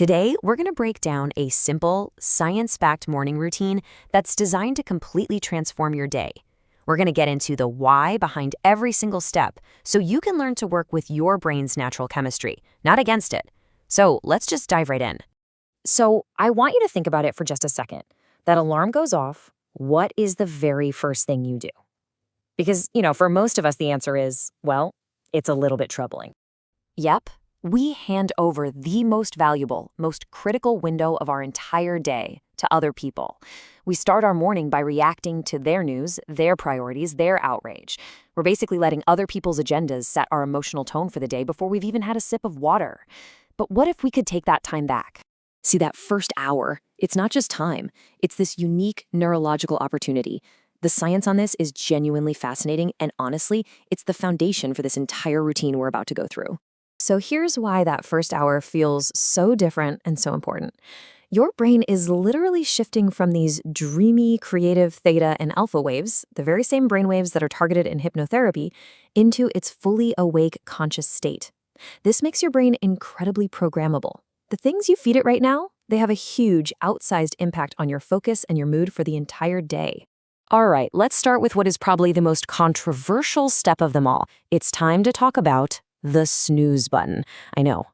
Today, we're going to break down a simple, science-backed morning routine that's designed to completely transform your day. We're going to get into the why behind every single step so you can learn to work with your brain's natural chemistry, not against it. So let's just dive right in. So I want you to think about it for just a second. That alarm goes off. What is the very first thing you do? Because, for most of us, the answer is, well, it's a little bit troubling. Yep, we hand over the most valuable, most critical window of our entire day to other people. We start our morning by reacting to their news, their priorities, their outrage. We're basically letting other people's agendas set our emotional tone for the day before we've even had a sip of water. But what if we could take that time back? See, that first hour, it's not just time. It's this unique neurological opportunity. The science on this is genuinely fascinating, and honestly, it's the foundation for this entire routine we're about to go through. So here's why that first hour feels so different and so important. Your brain is literally shifting from these dreamy, creative theta and alpha waves, the very same brain waves that are targeted in hypnotherapy, into its fully awake conscious state. This makes your brain incredibly programmable. The things you feed it right now, they have a huge, outsized impact on your focus and your mood for the entire day. All right, let's start with what is probably the most controversial step of them all. It's time to talk about the snooze button. I know.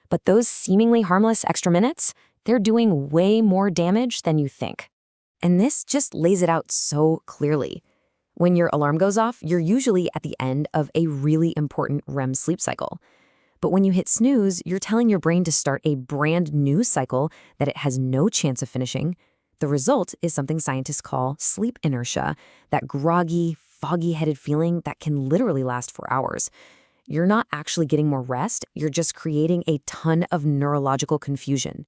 But those seemingly harmless extra minutes, they're doing way more damage than you think. And this just lays it out so clearly. When your alarm goes off, you're usually at the end of a really important REM sleep cycle. But when you hit snooze, you're telling your brain to start a brand new cycle that it has no chance of finishing. The result is something scientists call sleep inertia, that groggy, foggy-headed feeling that can literally last for hours. You're not actually getting more rest, you're just creating a ton of neurological confusion.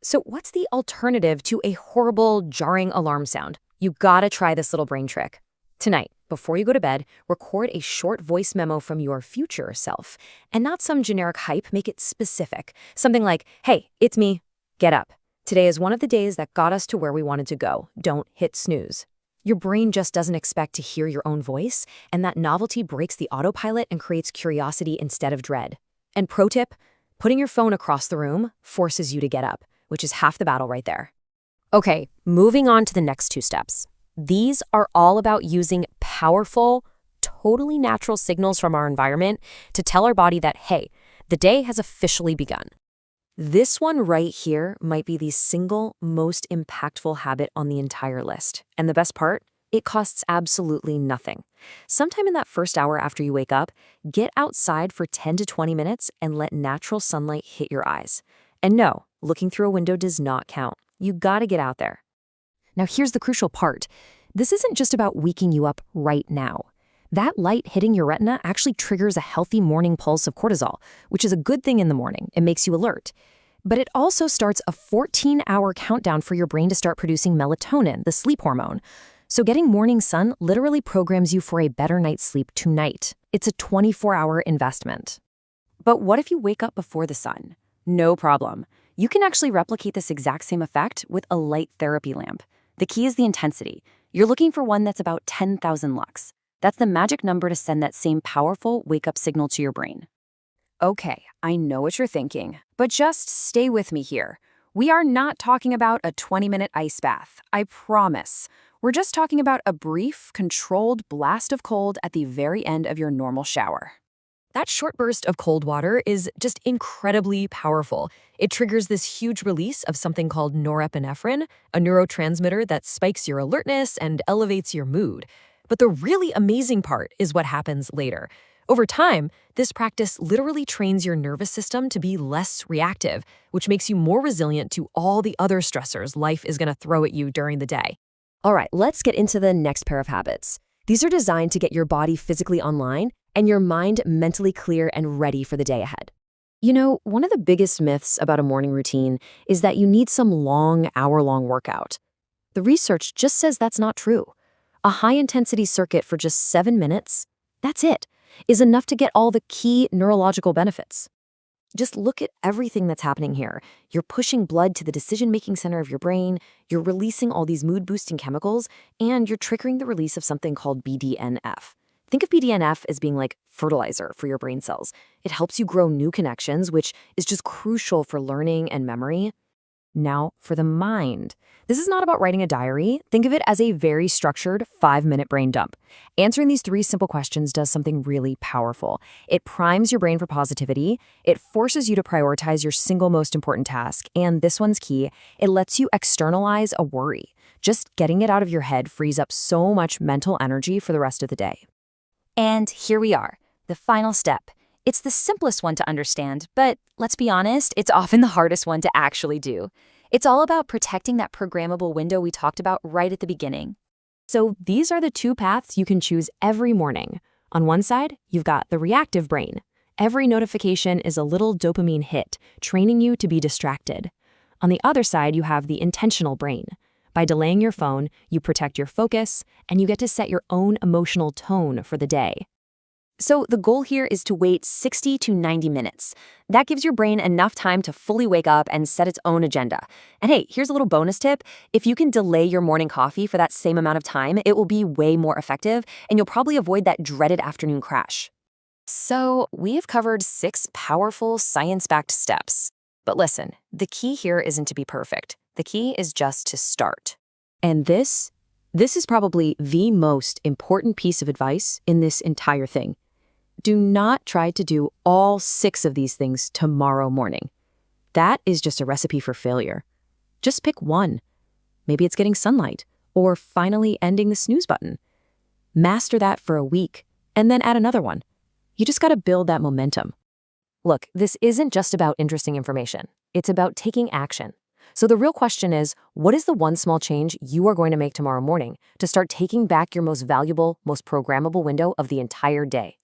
So what's the alternative to a horrible, jarring alarm sound? You gotta try this little brain trick. Tonight, before you go to bed, record a short voice memo from your future self. And not some generic hype, make it specific. Something like, hey, it's me, get up. Today is one of the days that got us to where we wanted to go. Don't hit snooze. Your brain just doesn't expect to hear your own voice, and that novelty breaks the autopilot and creates curiosity instead of dread. And pro tip, putting your phone across the room forces you to get up, which is half the battle right there. Okay, moving on to the next two steps. These are all about using powerful, totally natural signals from our environment to tell our body that, hey, the day has officially begun. This one right here might be the single most impactful habit on the entire list. And the best part? It costs absolutely nothing. Sometime in that first hour after you wake up, get outside for 10 to 20 minutes and let natural sunlight hit your eyes. And no, looking through a window does not count. You gotta get out there. Now here's the crucial part. This isn't just about waking you up right now. That light hitting your retina actually triggers a healthy morning pulse of cortisol, which is a good thing in the morning. It makes you alert. But it also starts a 14-hour countdown for your brain to start producing melatonin, the sleep hormone. So getting morning sun literally programs you for a better night's sleep tonight. It's a 24-hour investment. But what if you wake up before the sun? No problem. You can actually replicate this exact same effect with a light therapy lamp. The key is the intensity. You're looking for one that's about 10,000 lux. That's the magic number to send that same powerful wake-up signal to your brain. Okay, I know what you're thinking, but just stay with me here. We are not talking about a 20-minute ice bath, I promise. We're just talking about a brief, controlled blast of cold at the very end of your normal shower. That short burst of cold water is just incredibly powerful. It triggers this huge release of something called norepinephrine, a neurotransmitter that spikes your alertness and elevates your mood. But the really amazing part is what happens later. Over time, this practice literally trains your nervous system to be less reactive, which makes you more resilient to all the other stressors life is going to throw at you during the day. All right, let's get into the next pair of habits. These are designed to get your body physically online and your mind mentally clear and ready for the day ahead. One of the biggest myths about a morning routine is that you need some long, hour-long workout. The research just says that's not true. A high-intensity circuit for just 7 minutes, that's it, is enough to get all the key neurological benefits. Just look at everything that's happening here. You're pushing blood to the decision-making center of your brain, you're releasing all these mood-boosting chemicals, and you're triggering the release of something called BDNF. Think of BDNF as being like fertilizer for your brain cells. It helps you grow new connections, which is just crucial for learning and memory. Now, for the mind. This is not about writing a diary. Think of it as a very structured 5-minute brain dump. Answering these 3 simple questions does something really powerful. It primes your brain for positivity, it forces you to prioritize your single most important task, and this one's key, it lets you externalize a worry. Just getting it out of your head frees up so much mental energy for the rest of the day. And here we are, the final step. It's the simplest one to understand, but let's be honest, it's often the hardest one to actually do. It's all about protecting that programmable window we talked about right at the beginning. So these are the 2 paths you can choose every morning. On one side, you've got the reactive brain. Every notification is a little dopamine hit, training you to be distracted. On the other side, you have the intentional brain. By delaying your phone, you protect your focus, and you get to set your own emotional tone for the day. So the goal here is to wait 60 to 90 minutes. That gives your brain enough time to fully wake up and set its own agenda. And hey, here's a little bonus tip. If you can delay your morning coffee for that same amount of time, it will be way more effective, and you'll probably avoid that dreaded afternoon crash. So we have covered 6 powerful science-backed steps. But listen, the key here isn't to be perfect. The key is just to start. And this is probably the most important piece of advice in this entire thing. Do not try to do all 6 of these things tomorrow morning. That is just a recipe for failure. Just pick one. Maybe it's getting sunlight, or finally ending the snooze button. Master that for a week, and then add another one. You just gotta build that momentum. Look, this isn't just about interesting information. It's about taking action. So the real question is, what is the one small change you are going to make tomorrow morning to start taking back your most valuable, most programmable window of the entire day?